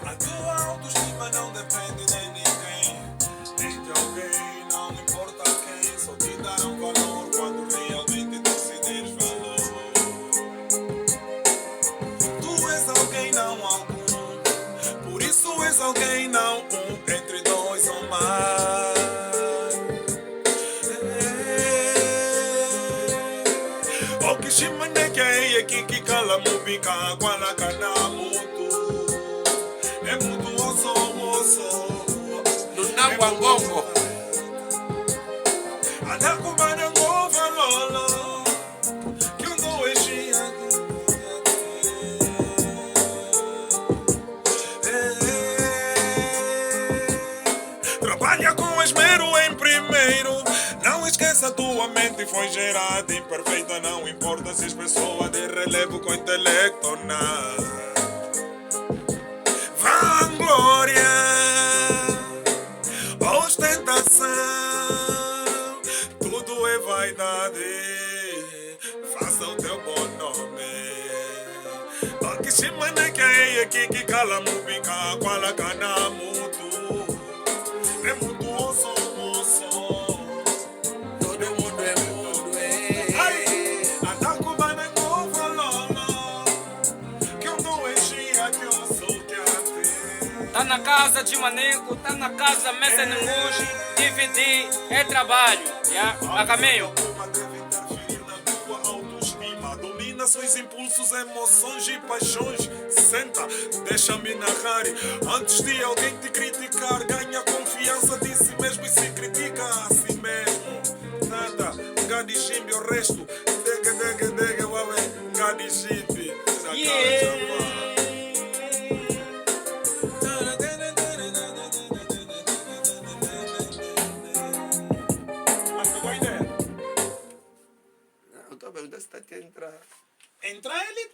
A tua autoestima não depende de ninguém, nem de alguém, não importa quem. Só te darão valor quando realmente decides valor. Tu és alguém, não algum, por isso és alguém, não um, entre dois ou mais. Okishimane kei kiki kala mubika kwana kana mutu. É mutu osso osso. Lunangwa ngongo. Anakubana ngova lolo. Kyundo eshia. Trabalha com esmero em primeiro. Não esqueça, a tua mente foi gerada imperfeita. Não importa se és pessoa de relevo com intelecto ou não. Vanglória, ostentação, tudo é vaidade. Faça o teu bom nome. Okishimane kei kiki kala mubika kwala kana mutu. É mutu osso osso. Todo mundo é mundo, Ai, atakubana ngova lolo. Que eu não enchia que eu sou que até. Tá na casa de manego, tá na casa mesa nenguns, dividir é trabalho, a caminho. Deve interferir na tua autoestima. Domina seus impulsos, emoções e paixões. Senta, deixa-me narrar. Antes de alguém te criticar, ganha confiança de si mesmo e se critica a si mesmo. Nada, gadi chimbi o resto. Dega, dega, dega, uaué, gadi chimbi. Mas pegou a ideia? Eu tô perguntando se tá querendo entrar. Entra ele.